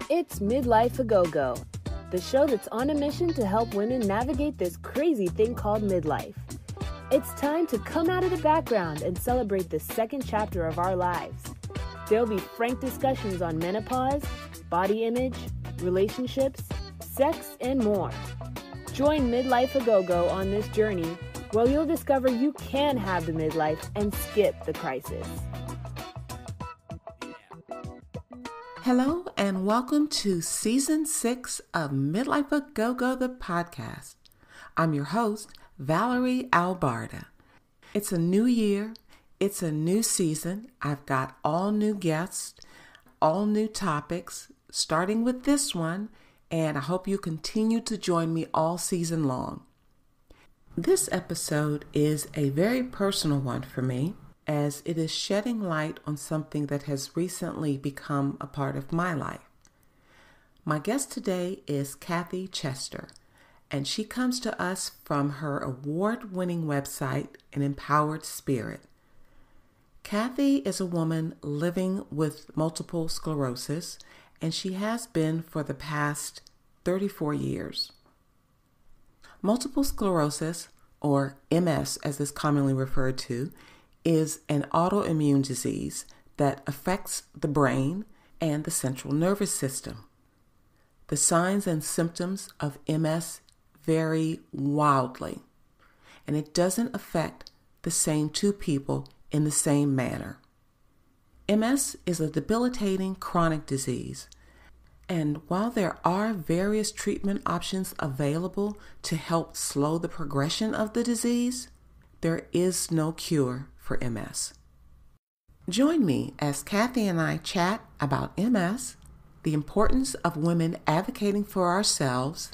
It's Midlife A Go-Go, the show that's on a mission to help women navigate this crazy thing called midlife. It's time to come out of the background and celebrate the second chapter of our lives. There'll be frank discussions on menopause, body image, relationships, sex, and more. Join Midlife A Go-Go on this journey where you'll discover you can have the midlife and skip the crisis. Hello and welcome to Season 6 of Midlife A Go-Go, the podcast. I'm your host, Valerie Albarda. It's a new year. It's a new season. I've got all new guests, all new topics, starting with this one, and I hope you continue to join me all season long. This episode is a very personal one for me, as it is shedding light on something that has recently become a part of my life. My guest today is Cathy Chester, and she comes to us from her award-winning website, An Empowered Spirit. Cathy is a woman living with multiple sclerosis, and she has been for the past 34 years. Multiple sclerosis, or MS as it's commonly referred to, is an autoimmune disease that affects the brain and the central nervous system. The signs and symptoms of MS vary wildly, and it doesn't affect the same two people in the same manner. MS is a debilitating chronic disease, and while there are various treatment options available to help slow the progression of the disease, there is no cure for MS. Join me as Cathy and I chat about MS, the importance of women advocating for ourselves,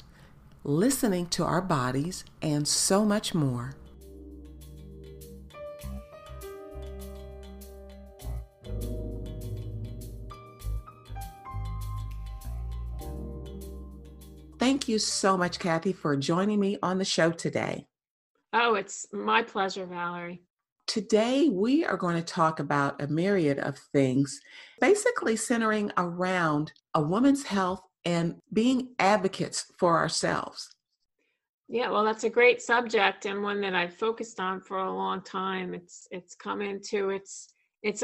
listening to our bodies, and so much more. Thank you so much, Cathy, for joining me on the show today. Oh, it's my pleasure, Valerie. Today, we are going to talk about a myriad of things, basically centering around a woman's health and being advocates for ourselves. Yeah, well, that's a great subject and one that I've focused on for a long time. It's come into its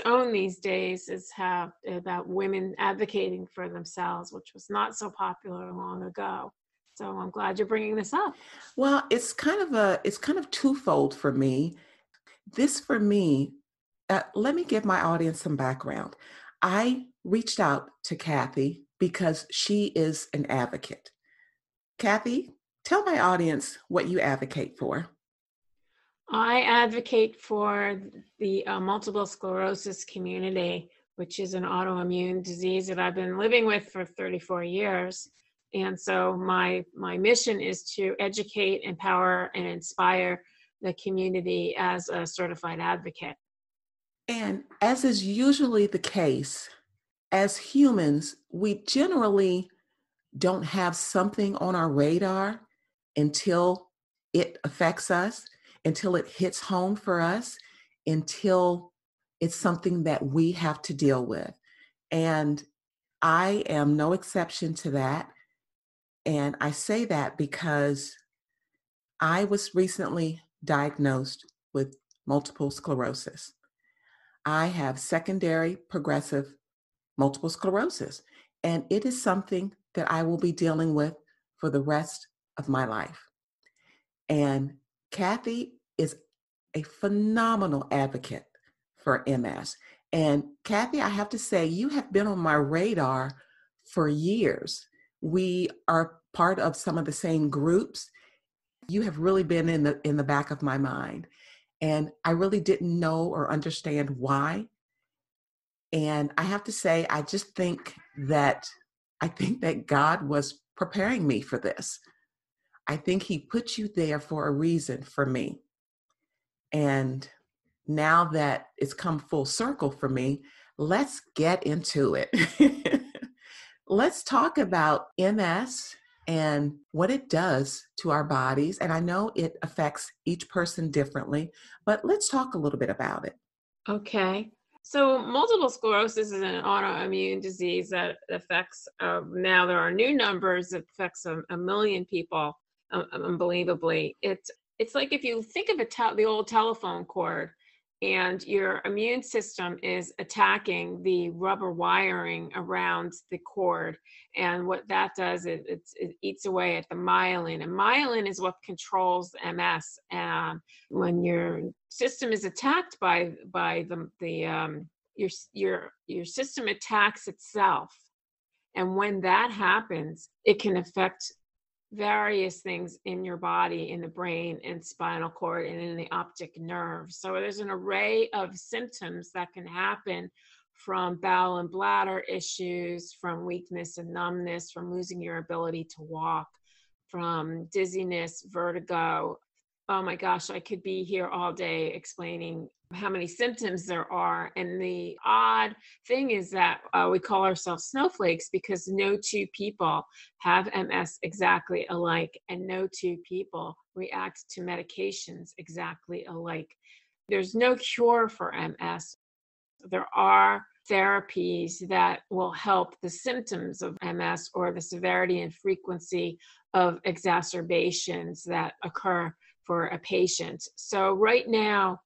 own these days, is how about women advocating for themselves, which was not so popular long ago. So I'm glad you're bringing this up. Well, it's kind of twofold for me. This for me, let me give my audience some background. I reached out to Cathy because she is an advocate. Cathy, tell my audience what you advocate for. I advocate for the multiple sclerosis community, which is an autoimmune disease that I've been living with for 34 years. And so my mission is to educate, empower, and inspire the community as a certified advocate. And as is usually the case, as humans, we generally don't have something on our radar until it affects us, until it hits home for us, until it's something that we have to deal with. And I am no exception to that. And I say that because I was recently diagnosed with multiple sclerosis. I have secondary progressive multiple sclerosis, and it is something that I will be dealing with for the rest of my life. And Cathy is a phenomenal advocate for MS. And Cathy, I have to say, you have been on my radar for years. We are part of some of the same groups. You have really been in the back of my mind. And I really didn't know or understand why. And I have to say, I think that God was preparing me for this. I think he put you there for a reason for me. And now that it's come full circle for me, let's get into it. Let's talk about MS and what it does to our bodies. And I know it affects each person differently, but let's talk a little bit about it. Okay. So multiple sclerosis is an autoimmune disease that affects, now there are new numbers, it affects a million people, unbelievably. It's like if you think of the old telephone cord, and your immune system is attacking the rubber wiring around the cord. And what that does is it eats away at the myelin. And myelin is what controls MS. And when your system is attacked by your system attacks itself. And when that happens, it can affect various things in your body, in the brain and spinal cord and in the optic nerve. So there's an array of symptoms that can happen, from bowel and bladder issues, from weakness and numbness, from losing your ability to walk, from dizziness, vertigo. Oh my gosh, I could be here all day explaining how many symptoms there are. And the odd thing is that we call ourselves snowflakes because no two people have MS exactly alike, and no two people react to medications exactly alike. There's no cure for MS. There are therapies that will help the symptoms of MS or the severity and frequency of exacerbations that occur for a patient. So right now,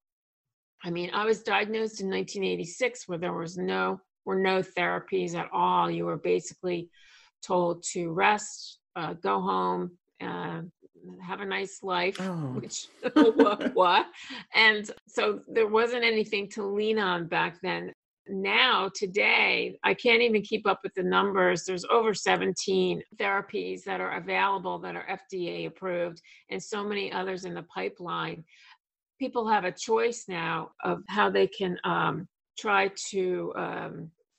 I mean, I was diagnosed in 1986 where there were no therapies at all. You were basically told to rest, go home, have a nice life, which what? And so there wasn't anything to lean on back then. Now, today, I can't even keep up with the numbers. There's over 17 therapies that are available that are FDA approved, and so many others in the pipeline. People have a choice now of how they can try to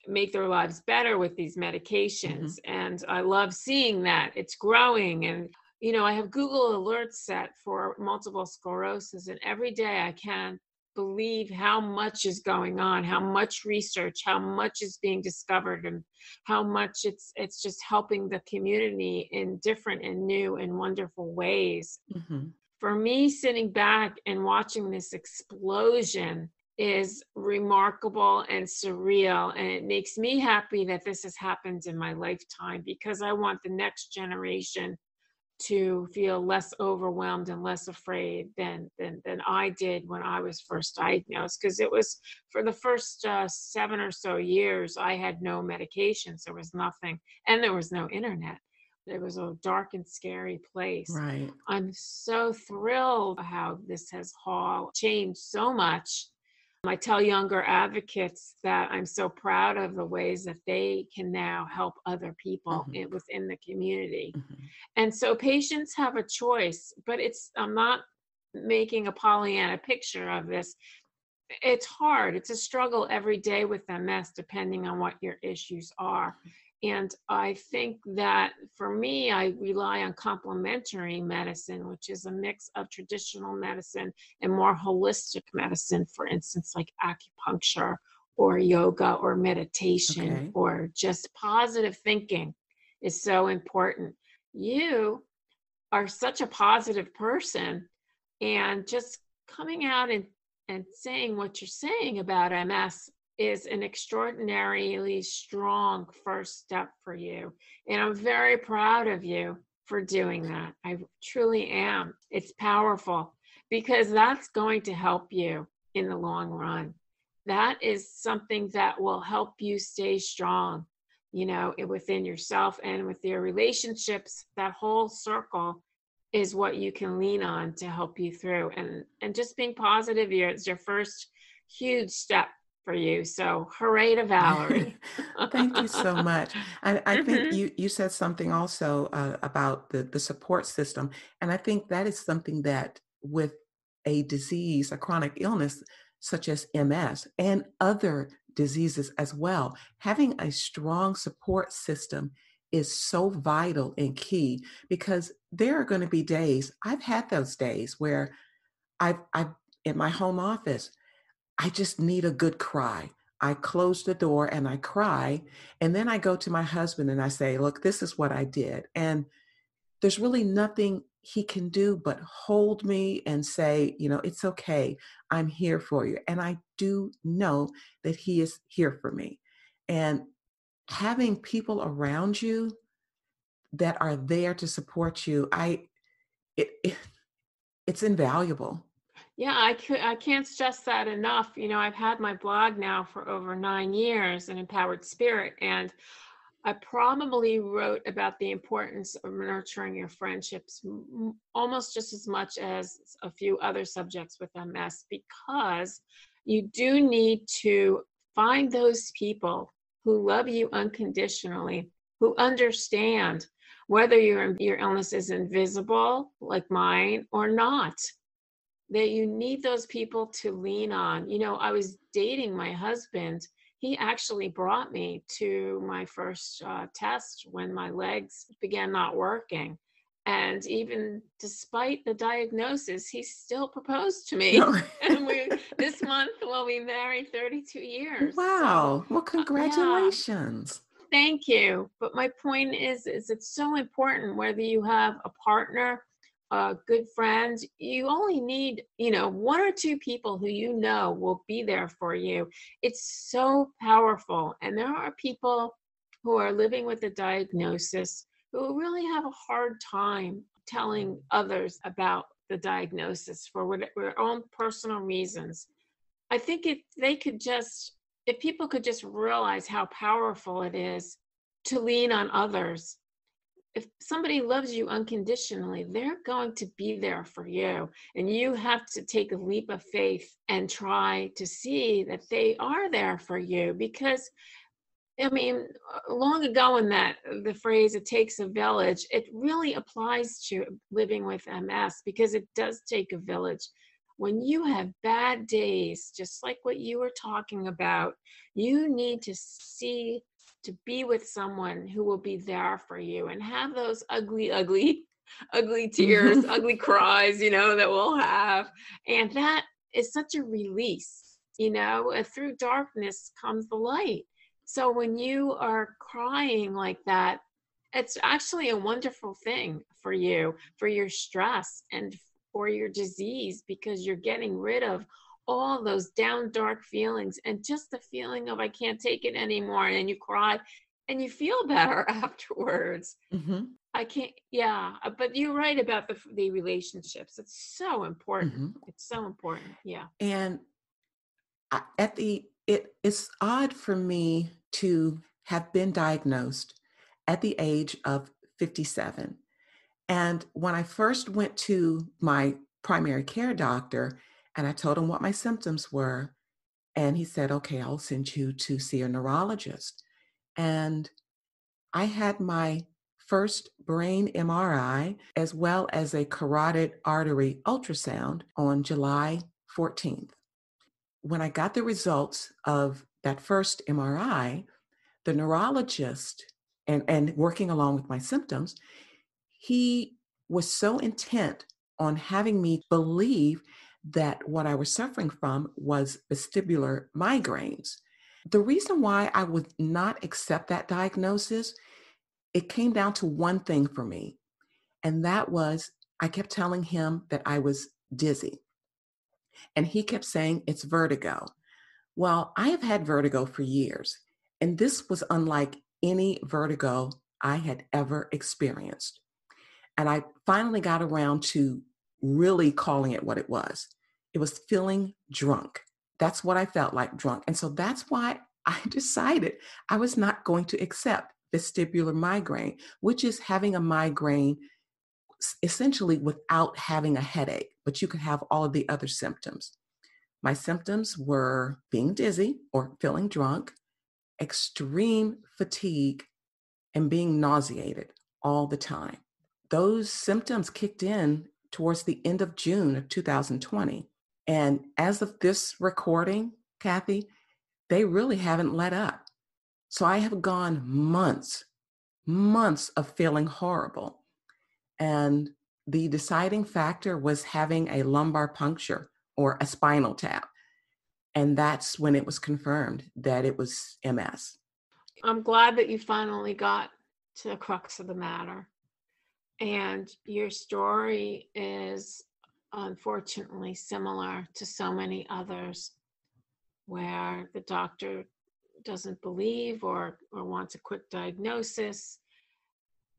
make their lives better with these medications. And I love seeing that it's growing. And, you know, I have Google alerts set for multiple sclerosis, and every day I can't believe how much is going on, how much research, how much is being discovered, and how much it's just helping the community in different and new and wonderful ways. For me, sitting back and watching this explosion is remarkable and surreal. And it makes me happy that this has happened in my lifetime, because I want the next generation to feel less overwhelmed and less afraid than I did when I was first diagnosed. Because it was, for the first 7 or so years, I had no medications. There was nothing, and there was no internet. It was a dark and scary place. Right. I'm so thrilled how this has all changed so much. I tell younger advocates that I'm so proud of the ways that they can now help other people within the community. And so patients have a choice, but I'm not making a Pollyanna picture of this. It's hard. It's a struggle every day with MS, depending on what your issues are. And I think that for me, I rely on complementary medicine, which is a mix of traditional medicine and more holistic medicine, for instance, like acupuncture or yoga or meditation or just positive thinking is so important. You are such a positive person, and just coming out and saying what you're saying about MS is an extraordinarily strong first step for you. And I'm very proud of you for doing that. I truly am. It's powerful, because that's going to help you in the long run. That is something that will help you stay strong, you know, within yourself and with your relationships. That whole circle is what you can lean on to help you through. And just being positive is your first huge step for you. So hooray to Valerie. Thank you so much. I think you said something also about the support system. And I think that is something that with a disease, a chronic illness such as MS and other diseases as well, having a strong support system is so vital and key, because there are going to be days, I've had those days where I've in my home office, I just need a good cry. I close the door and I cry. And then I go to my husband and I say, look, this is what I did. And there's really nothing he can do but hold me and say, it's okay. I'm here for you. And I do know that he is here for me. And having people around you that are there to support you, it's invaluable. Yeah, I can't stress that enough. I've had my blog now for over 9 years, an empowered spirit, and I probably wrote about the importance of nurturing your friendships almost just as much as a few other subjects with MS, because you do need to find those people who love you unconditionally, who understand whether your illness is invisible like mine or not. That you need those people to lean on. I was dating my husband. He actually brought me to my first test when my legs began not working. And even despite the diagnosis, he still proposed to me. No. And this month we'll be married 32 years. Wow. Well, Yeah. congratulations. Thank you. But my point is it's so important whether you have a partner, good friends. You only need, one or two people who will be there for you. It's so powerful. And there are people who are living with a diagnosis who really have a hard time telling others about the diagnosis for their own personal reasons. I think if people could just realize how powerful it is to lean on others. If somebody loves you unconditionally, they're going to be there for you. And you have to take a leap of faith and try to see that they are there for you. Because, long ago in the phrase, it takes a village, it really applies to living with MS, because it does take a village. When you have bad days, just like what you were talking about, you need to be with someone who will be there for you and have those ugly tears, ugly cries, that we'll have. And that is such a release, through darkness comes the light. So when you are crying like that, it's actually a wonderful thing for you, for your stress and for your disease, because you're getting rid of all those down dark feelings and just the feeling of I can't take it anymore, and you cry and you feel better afterwards. Mm-hmm. But you're right about the relationships. It's so important. Mm-hmm. It's so important. Yeah. And it's odd for me to have been diagnosed at the age of 57. And when I first went to my primary care doctor and I told him what my symptoms were, and he said, okay, I'll send you to see a neurologist. And I had my first brain MRI as well as a carotid artery ultrasound on July 14th. When I got the results of that first MRI, the neurologist, and working along with my symptoms, he was so intent on having me believe that what I was suffering from was vestibular migraines. The reason why I would not accept that diagnosis, it came down to one thing for me, and that was I kept telling him that I was dizzy, and he kept saying it's vertigo. Well, I have had vertigo for years, and this was unlike any vertigo I had ever experienced. And I finally got around to really calling it what it was. It was feeling drunk. That's what I felt like, drunk. And so that's why I decided I was not going to accept vestibular migraine, which is having a migraine essentially without having a headache, but you could have all of the other symptoms. My symptoms were being dizzy or feeling drunk, extreme fatigue, and being nauseated all the time. Those symptoms kicked in towards the end of June of 2020. And as of this recording, Cathy, they really haven't let up. So I have gone months of feeling horrible. And the deciding factor was having a lumbar puncture or a spinal tap. And that's when it was confirmed that it was MS. I'm glad that you finally got to the crux of the matter. And your story is unfortunately similar to so many others where the doctor doesn't believe or wants a quick diagnosis.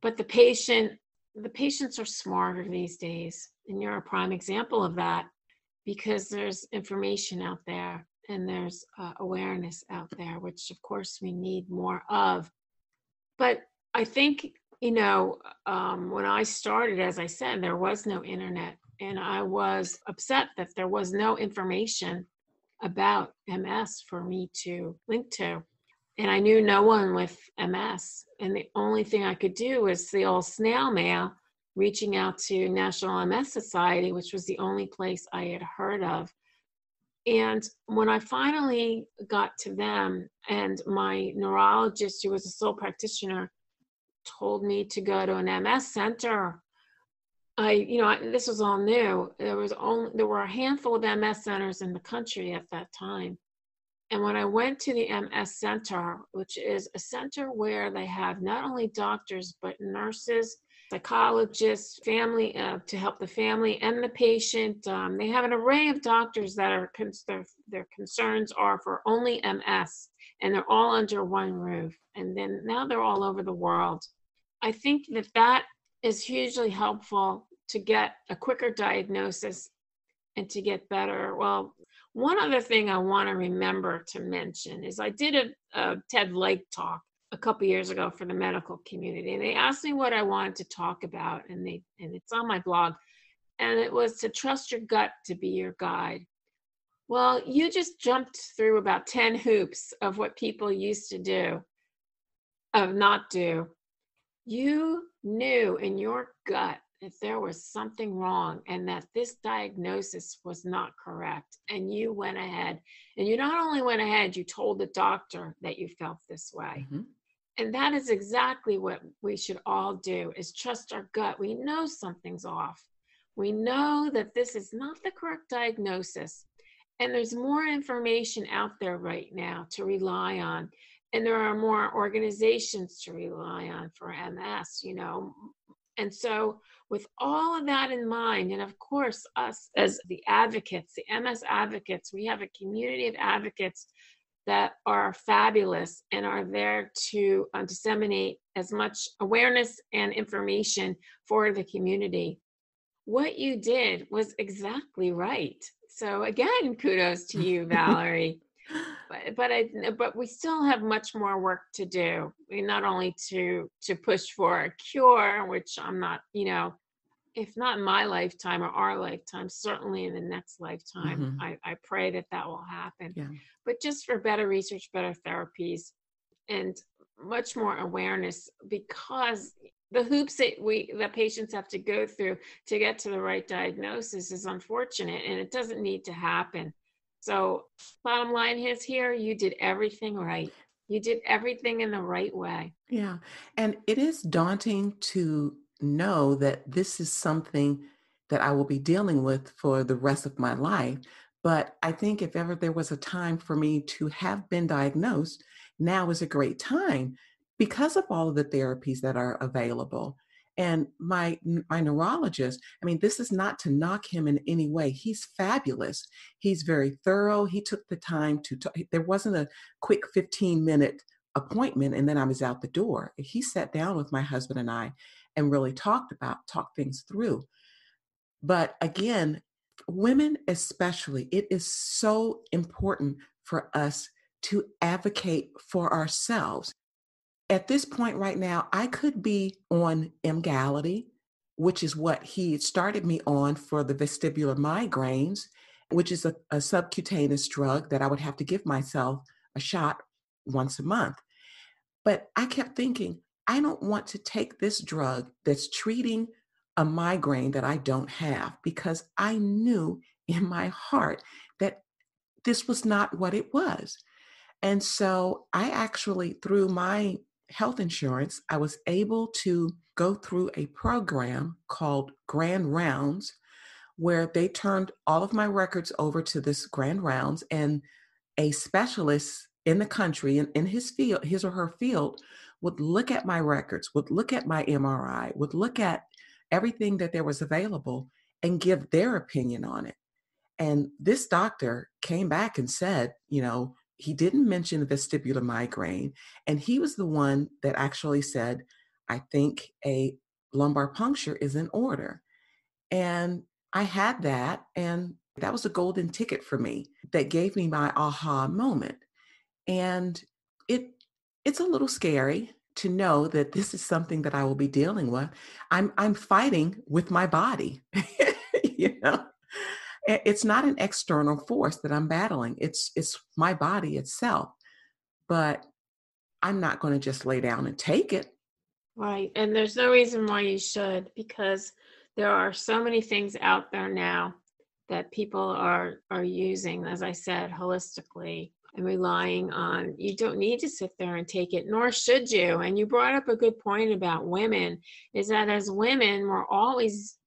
But the patients are smarter these days. And you're a prime example of that because there's information out there and there's awareness out there, which of course we need more of. But I think, when I started, as I said, there was no internet, and I was upset that there was no information about MS for me to link to. And I knew no one with MS. And the only thing I could do was the old snail mail, reaching out to National MS Society, which was the only place I had heard of. And when I finally got to them, and my neurologist, who was a sole practitioner, told me to go to an MS center, this was all new. There were a handful of MS centers in the country at that time. And when I went to the MS center, which is a center where they have not only doctors, but nurses, psychologists, family, to help the family and the patient. They have an array of doctors that are their concerns are for only MS, and they're all under one roof. And then now they're all over the world. I think that is hugely helpful to get a quicker diagnosis and to get better. Well, one other thing I want to remember to mention is I did a TED Lake talk a couple years ago for the medical community, and they asked me what I wanted to talk about, and it's on my blog, and it was to trust your gut to be your guide. Well, you just jumped through about 10 hoops of what people used to do, not do. You knew in your gut that there was something wrong and that this diagnosis was not correct. And you went ahead, and you not only went ahead, you told the doctor that you felt this way. Mm-hmm. And that is exactly what we should all do, is trust our gut. We know something's off. We know that this is not the correct diagnosis. And there's more information out there right now to rely on. And there are more organizations to rely on for MS, And so with all of that in mind, and of course, us as the advocates, the MS advocates, we have a community of advocates that are fabulous and are there to disseminate as much awareness and information for the community. What you did was exactly right. So again, kudos to you, Valerie. But we still have much more work to do. Not only to push for a cure, which I'm not, if not in my lifetime or our lifetime, certainly in the next lifetime, mm-hmm. I pray that will happen. Yeah. But just for better research, better therapies, and much more awareness, because the hoops that patients have to go through to get to the right diagnosis is unfortunate, and it doesn't need to happen. So bottom line is here, you did everything right. You did everything in the right way. Yeah. And it is daunting to know that this is something that I will be dealing with for the rest of my life. But I think if ever there was a time for me to have been diagnosed, now is a great time because of all of the therapies that are available. And my neurologist, this is not to knock him in any way. He's fabulous. He's very thorough. He took the time to talk. There wasn't a quick 15-minute appointment and then I was out the door. He sat down with my husband and I and really talked things through. But again, women especially, it is so important for us to advocate for ourselves. At this point right now, I could be on Emgality, which is what he started me on for the vestibular migraines, which is a subcutaneous drug that I would have to give myself a shot once a month. But I kept thinking, I don't want to take this drug that's treating a migraine that I don't have, because I knew in my heart that this was not what it was. And so I actually, through my health insurance, I was able to go through a program called Grand Rounds, where they turned all of my records over to this Grand Rounds, and a specialist in the country, in his field, his or her field, would look at my records, would look at my MRI, would look at everything that there was available and give their opinion on it. And this doctor came back and said, he didn't mention the vestibular migraine. And he was the one that actually said, I think a lumbar puncture is in order. And I had that, and that was a golden ticket for me that gave me my aha moment. And it's a little scary to know that this is something that I will be dealing with. I'm fighting with my body. It's not an external force that I'm battling. It's my body itself. But I'm not going to just lay down and take it. Right. And there's no reason why you should, because there are so many things out there now that people are using, as I said, holistically, and relying on. You don't need to sit there and take it, nor should you. And you brought up a good point about women, is that as women, we're always,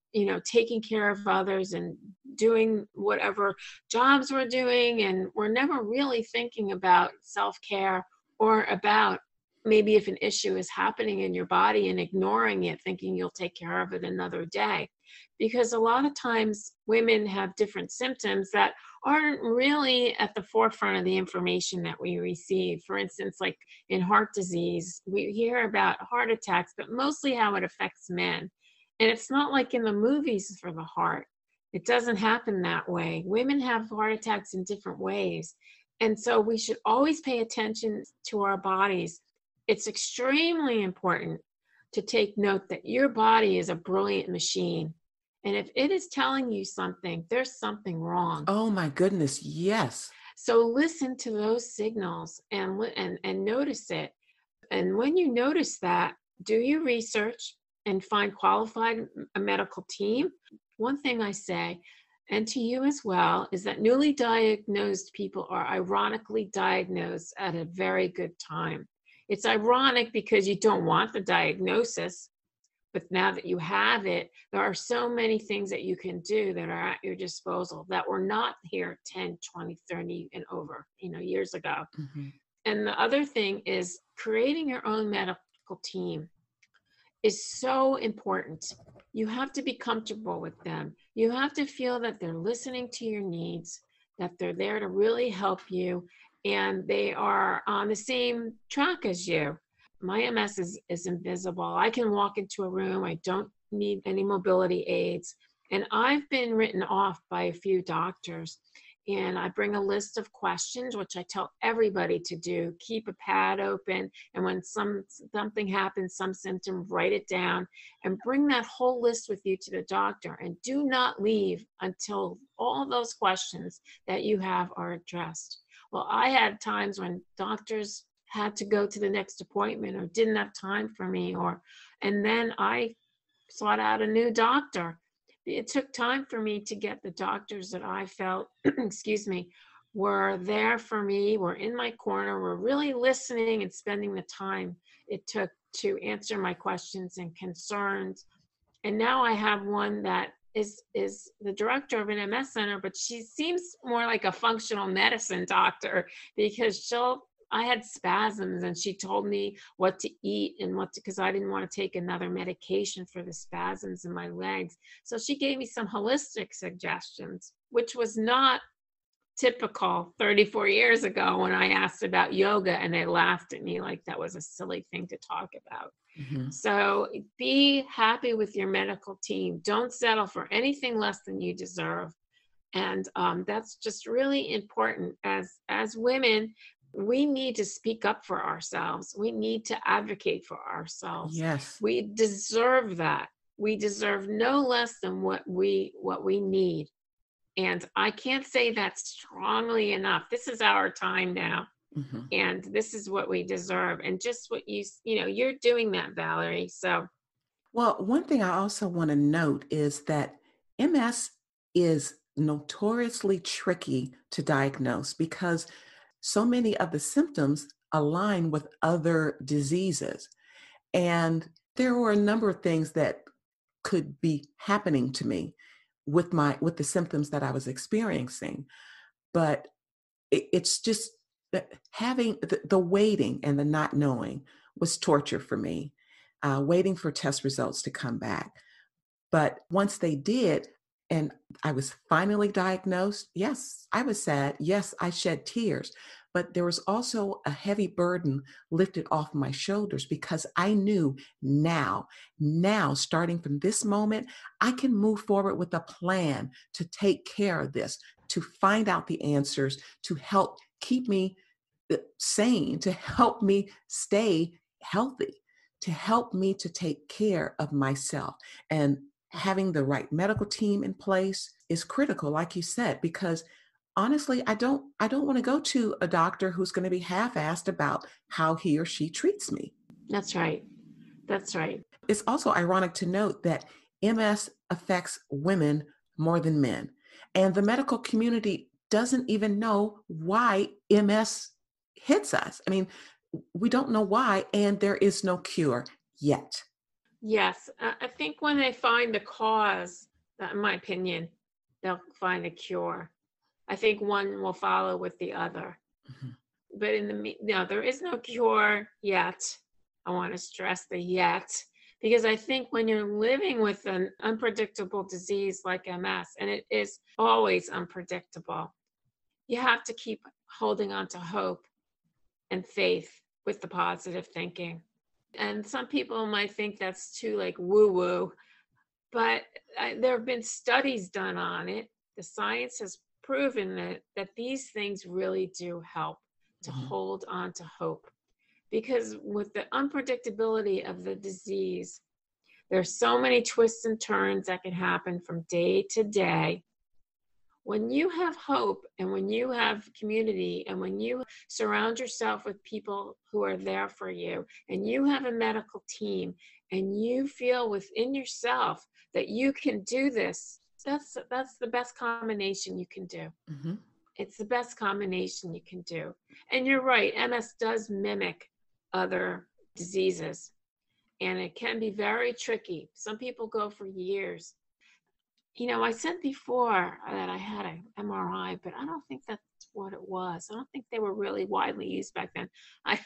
taking care of others and doing whatever jobs we're doing. And we're never really thinking about self-care or about maybe if an issue is happening in your body and ignoring it, thinking you'll take care of it another day. Because a lot of times women have different symptoms that aren't really at the forefront of the information that we receive. For instance, like in heart disease, we hear about heart attacks, but mostly how it affects men. And it's not like in the movies for the heart. It doesn't happen that way. Women have heart attacks in different ways. And so we should always pay attention to our bodies. It's extremely important to take note that your body is a brilliant machine. And if it is telling you something, there's something wrong. Oh my goodness, yes. So listen to those signals and notice it. And when you notice that, do your research and find qualified a medical team. One thing I say, and to you as well, is that newly diagnosed people are ironically diagnosed at a very good time. It's ironic because you don't want the diagnosis, but now that you have it, there are so many things that you can do that are at your disposal that were not here 10, 20, 30 and over, years ago. Mm-hmm. And the other thing is creating your own medical team is so important. You have to be comfortable with them. You have to feel that they're listening to your needs, that they're there to really help you, and they are on the same track as you. My MS is invisible. I can walk into a room. I don't need any mobility aids. And I've been written off by a few doctors. And I bring a list of questions, which I tell everybody to do. Keep a pad open. And when something happens, some symptom, write it down and bring that whole list with you to the doctor. And do not leave until all those questions that you have are addressed. Well, I had times when doctors had to go to the next appointment or didn't have time for me, and then I sought out a new doctor. It took time for me to get the doctors that I felt, were there for me, were in my corner, were really listening and spending the time it took to answer my questions and concerns. And now I have one that is the director of an MS center, but she seems more like a functional medicine doctor because I had spasms and she told me what to eat and because I didn't want to take another medication for the spasms in my legs. So she gave me some holistic suggestions, which was not typical 34 years ago when I asked about yoga and they laughed at me like that was a silly thing to talk about. Mm-hmm. So be happy with your medical team. Don't settle for anything less than you deserve. And that's just really important. As women, we need to speak up for ourselves. We need to advocate for ourselves. Yes. We deserve that. We deserve no less than what we need. And I can't say that strongly enough. This is our time now. Mm-hmm. And this is what we deserve. And just what you're doing that, Valerie. So. Well, one thing I also want to note is that MS is notoriously tricky to diagnose because so many of the symptoms align with other diseases. And there were a number of things that could be happening to me with the symptoms that I was experiencing. But it's just that having the waiting and the not knowing was torture for me, waiting for test results to come back. But once they did, and I was finally diagnosed, yes, I was sad. Yes, I shed tears. But there was also a heavy burden lifted off my shoulders because I knew now, starting from this moment, I can move forward with a plan to take care of this, to find out the answers, to help keep me sane, to help me stay healthy, to help me to take care of myself. And having the right medical team in place is critical, like you said, because honestly, I don't want to go to a doctor who's going to be half-assed about how he or she treats me. That's right. That's right. It's also ironic to note that MS affects women more than men. And the medical community doesn't even know why MS hits us. I mean, we don't know why, and there is no cure yet. Yes. I think when they find the cause, in my opinion, they'll find a cure. I think one will follow with the other. Mhm. But there is no cure yet. I want to stress the yet, because I think when you're living with an unpredictable disease like MS, and it is always unpredictable, you have to keep holding on to hope and faith with the positive thinking. And some people might think that's too like woo woo, but there have been studies done on it. The science has proven that these things really do help to Mhm. hold on to hope. Because with the unpredictability of the disease, there's so many twists and turns that can happen from day to day. When you have hope and when you have community and when you surround yourself with people who are there for you and you have a medical team and you feel within yourself that you can do this, that's the best combination you can do. Mhm. It's the best combination you can do. And you're right, MS does mimic other diseases, and it can be very tricky. Some people go for years. I said before that I had an MRI, but I don't think that's what it was. I don't think they were really widely used back then. I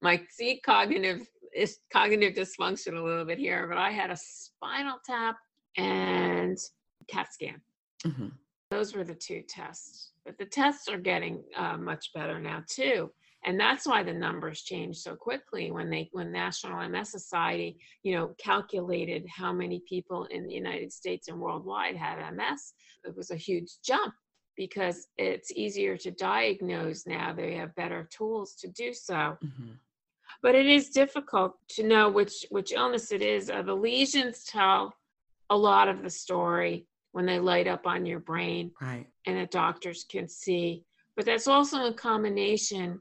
might see cognitive dysfunction a little bit here, but I had a spinal tap and CAT scan. Mhm. Those were the two tests. But the tests are getting much better now too. And that's why the numbers changed so quickly when National MS Society, calculated how many people in the United States and worldwide had MS. It was a huge jump because it's easier to diagnose now. They have better tools to do so. Mhm. But it is difficult to know which illness it is. The lesions tell a lot of the story when they light up on your brain, Right. and the doctors can see. But that's also in combination.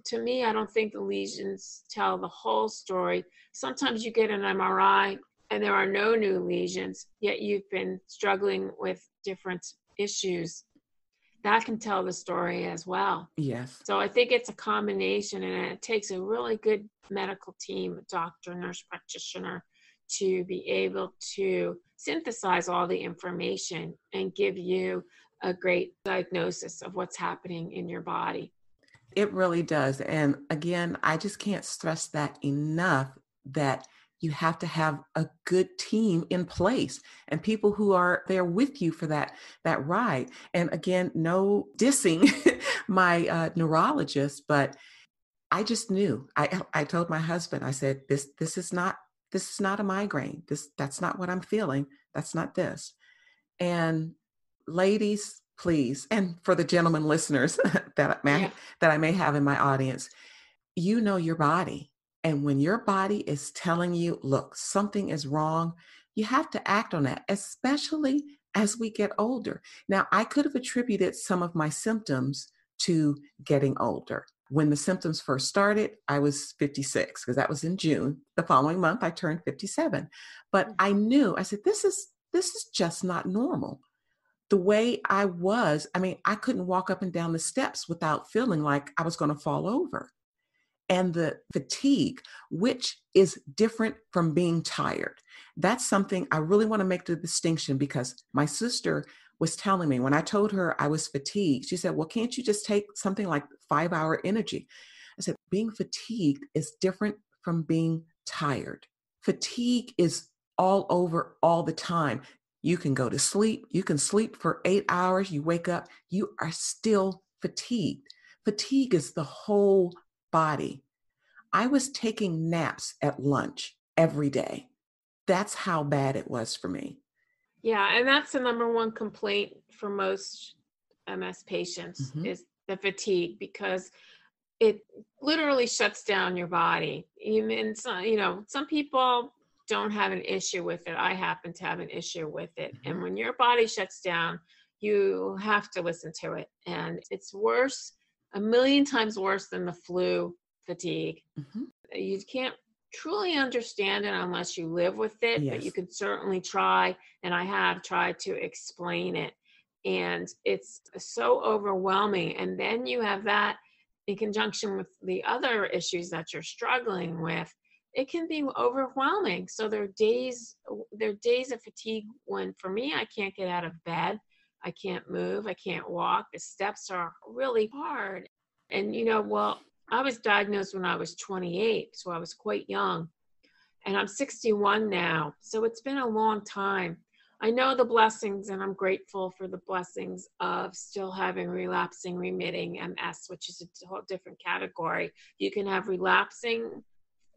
To me, I don't think the lesions tell the whole story. Sometimes you get an MRI and there are no new lesions, yet you've been struggling with different issues. That can tell the story as well. Yes. So I think it's a combination, and it takes a really good medical team, doctor, nurse practitioner, to be able to synthesize all the information and give you a great diagnosis of what's happening in your body. It really does. And again, I just can't stress that enough, that you have to have a good team in place and people who are there with you for that ride. And again, no dissing my neurologist, but I just knew. I told my husband, I said, this is not a migraine. That's not what I'm feeling. That's not this. And ladies, please, and for the gentlemen listeners Yeah. that I may have in my audience, you know your body. And when your body is telling you, look, something is wrong, you have to act on that, especially as we get older. Now, I could have attributed some of my symptoms to getting older. When the symptoms first started, I was 56 because that was in June. The following month, I turned 57. But I knew, I said, this is just not normal. The way I was, I mean, I couldn't walk up and down the steps without feeling like I was going to fall over. And the fatigue, which is different from being tired. That's something I really want to make the distinction, because my sister was telling me when I told her I was fatigued, she said, well, can't you just take something like 5-hour energy? I said, being fatigued is different from being tired. Fatigue is all over all the time. You can go to sleep. You can sleep for 8 hours. You wake up, you are still fatigued. Fatigue is the whole body. I was taking naps at lunch every day. That's how bad it was for me. Yeah, and that's the number one complaint for most MS patients Mhm. is the fatigue, because it literally shuts down your body. Even some people don't have an issue with it. I happen to have an issue with it. Mhm. And when your body shuts down, you have to listen to it. And it's worse, a million times worse than the flu fatigue. Mhm. You can't truly understand it unless you live with it, but you Yes. can certainly try. And I have tried to explain it. And it's so overwhelming. And then you have that in conjunction with the other issues that you're struggling with. It can be overwhelming. So there are days of fatigue when, for me, I can't get out of bed. I can't move. I can't walk. The steps are really hard. And, well, I was diagnosed when I was 28, so I was quite young. And I'm 61 now, so it's been a long time. I know the blessings, and I'm grateful for the blessings of still having relapsing remitting MS, which is a whole different category. You can have relapsing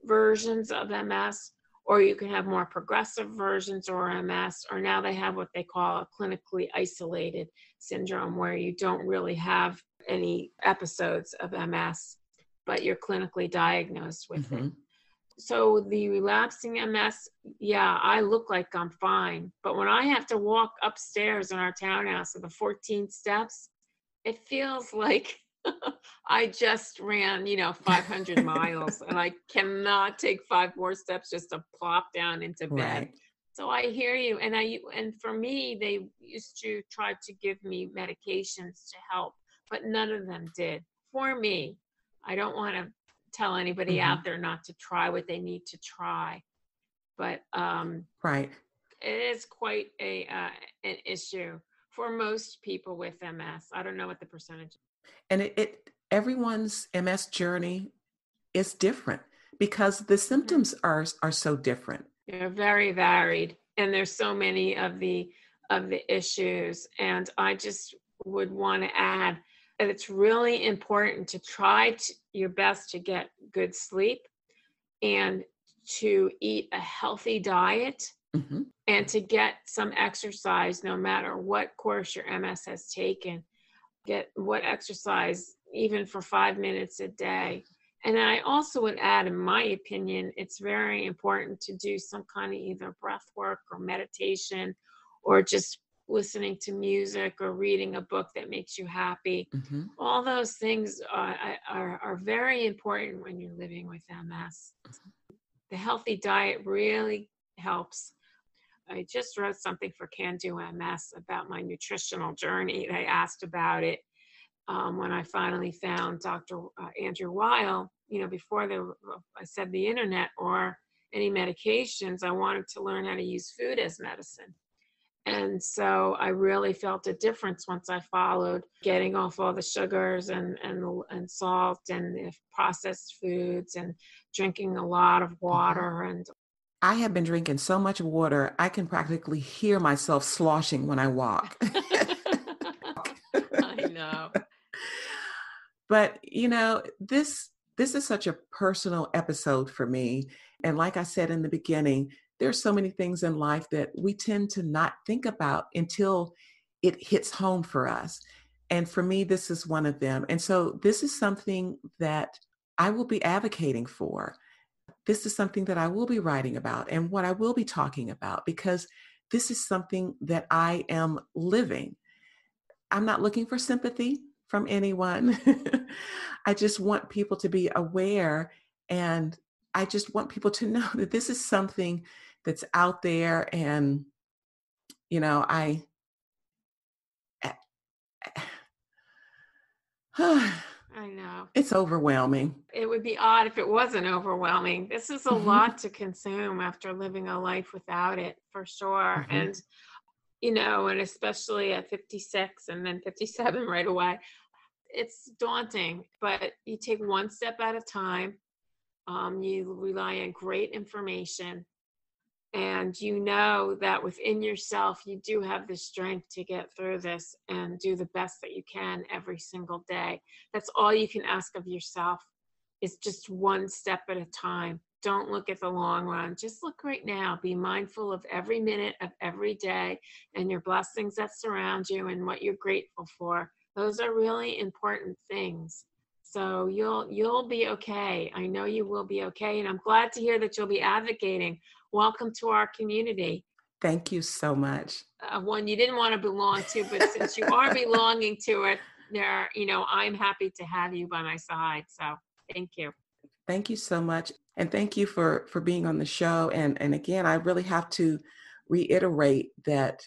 versions of MS, or you can have more progressive versions or MS, or now they have what they call a clinically isolated syndrome, where you don't really have any episodes of MS, but you're clinically diagnosed with it. Mhm. So the relapsing MS, yeah, I look like I'm fine. But when I have to walk upstairs in our townhouse of the 14 steps, it feels like I just ran, 500 miles, and I cannot take 5 more steps just to plop down into bed. Right. So I hear you. And for me, they used to try to give me medications to help, but none of them did for me. I don't want to tell anybody Mhm. out there not to try what they need to try, but Right. it is quite an issue for most people with MS. I don't know what the percentage is. And it everyone's MS journey is different because the Mhm. symptoms are so different. They're very varied, and there's so many of the issues. And I just would want to add that it's really important to try your best to get good sleep, and to eat a healthy diet, Mhm. and to get some exercise no matter what course your MS has taken. Get what exercise, even for 5 minutes a day. And I also would add, in my opinion, it's very important to do some kind of either breath work or meditation, or just listening to music or reading a book that makes you happy. Mhm. All those things are very important when you're living with MS. The healthy diet really helps. I just wrote something for Can Do MS about my nutritional journey. They asked about it when I finally found Dr. Andrew Weil. Before I said the internet or any medications, I wanted to learn how to use food as medicine. And so I really felt a difference once I followed getting off all the sugars and salt and the processed foods, and drinking a lot of Mhm. water. And I have been drinking so much water, I can practically hear myself sloshing when I walk. I know. But, this is such a personal episode for me. And like I said in the beginning, there's so many things in life that we tend to not think about until it hits home for us. And for me, this is one of them. And so this is something that I will be advocating for. This is something that I will be writing about and what I will be talking about, because this is something that I am living. I'm not looking for sympathy from anyone. I just want people to be aware, and I just want people to know that this is something that's out there. And, I, I know. it's overwhelming. It would be odd if it wasn't overwhelming. This is a Mhm. lot to consume after living a life without it, for sure. Mhm. And especially at 56 and then 57 right away, it's daunting. But you take one step at a time. You rely on great information. And you know that within yourself, you do have the strength to get through this and do the best that you can every single day. That's all you can ask of yourself, is just one step at a time. Don't look at the long run. Just look right now. Be mindful of every minute of every day and your blessings that surround you and what you're grateful for. Those are really important things. So you'll be okay. I know you will be okay. And I'm glad to hear that you'll be advocating. Welcome to our community. Thank you so much. One you didn't want to belong to, but since you are belonging to it, I'm happy to have you by my side. So thank you. Thank you so much. And thank you for being on the show. And again, I really have to reiterate that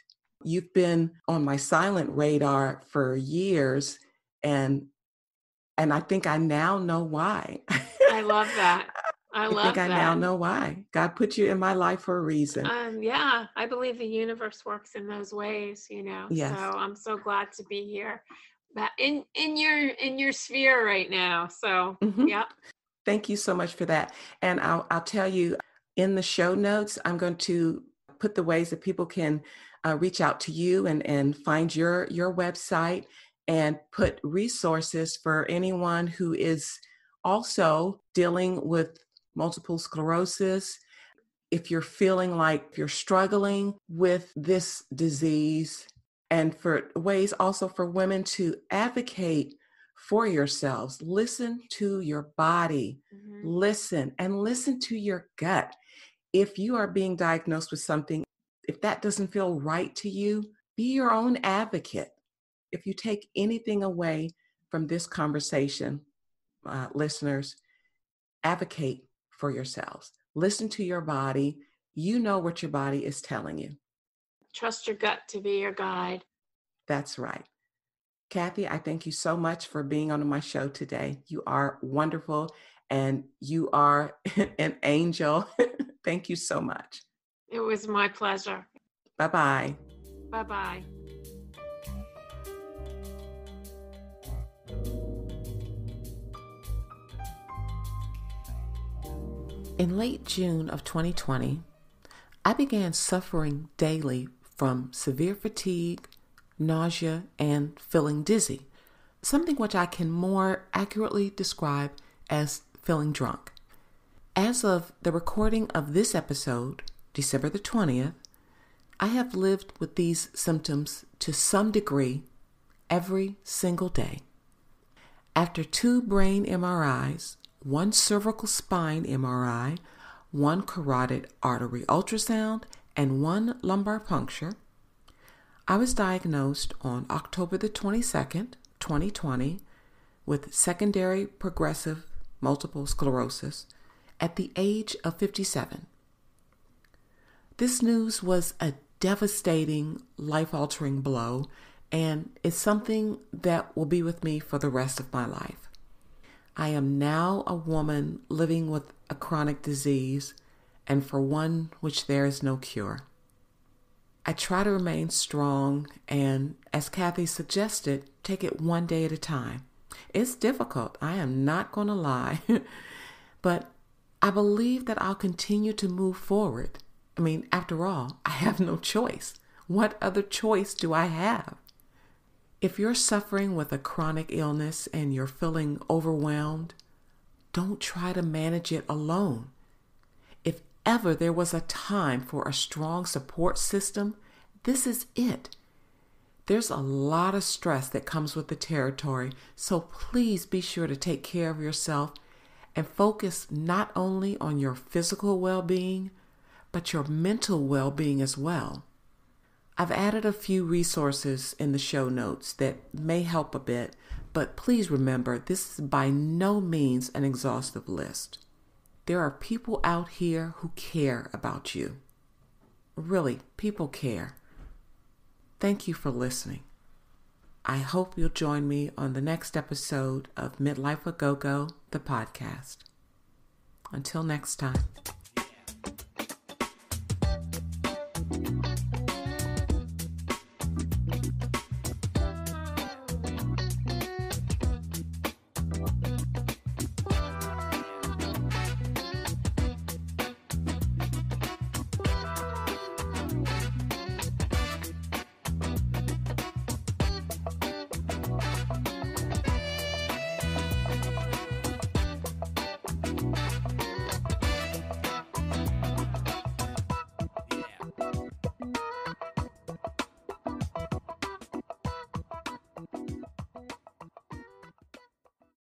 you've been on my silent radar for years. And I think I now know why. I love that. I now know why. God put you in my life for a reason. Yeah, I believe the universe works in those ways, Yes. So I'm so glad to be here, but in your sphere right now. So yeah. Thank you so much for that. And I'll tell you, in the show notes, I'm going to put the ways that people can reach out to you and find your website, and put resources for anyone who is also dealing with multiple sclerosis. If you're feeling like you're struggling with this disease, and for ways also for women to advocate for yourselves. Listen to your body. Listen to your gut. If you are being diagnosed with something, if that doesn't feel right to you, be your own advocate. If you take anything away from this conversation, listeners, advocate for yourselves. Listen to your body. You know what your body is telling you. Trust your gut to be your guide. That's right. Cathy, I thank you so much for being on my show today. You are wonderful and you are an angel. Thank you so much. It was my pleasure. Bye-bye. Bye-bye. In late June of 2020, I began suffering daily from severe fatigue, nausea, and feeling dizzy, something which I can more accurately describe as feeling drunk. As of the recording of this episode, December the 20th, I have lived with these symptoms to some degree every single day. After 2 brain MRIs, 1 cervical spine MRI, 1 carotid artery ultrasound, and 1 lumbar puncture, I was diagnosed on October the 22nd, 2020, with secondary progressive multiple sclerosis at the age of 57. This news was a devastating, life-altering blow, and it's something that will be with me for the rest of my life. I am now a woman living with a chronic disease, and for one which there is no cure. I try to remain strong and, as Cathy suggested, take it one day at a time. It's difficult, I am not going to lie, but I believe that I'll continue to move forward. I mean, after all, I have no choice. What other choice do I have? If you're suffering with a chronic illness and you're feeling overwhelmed, don't try to manage it alone. If ever there was a time for a strong support system, this is it. There's a lot of stress that comes with the territory, so please be sure to take care of yourself and focus not only on your physical well-being, but your mental well-being as well. I've added a few resources in the show notes that may help a bit, but please remember, this is by no means an exhaustive list. There are people out here who care about you. Really, people care. Thank you for listening. I hope you'll join me on the next episode of Midlife a Go-Go, the podcast. Until next time.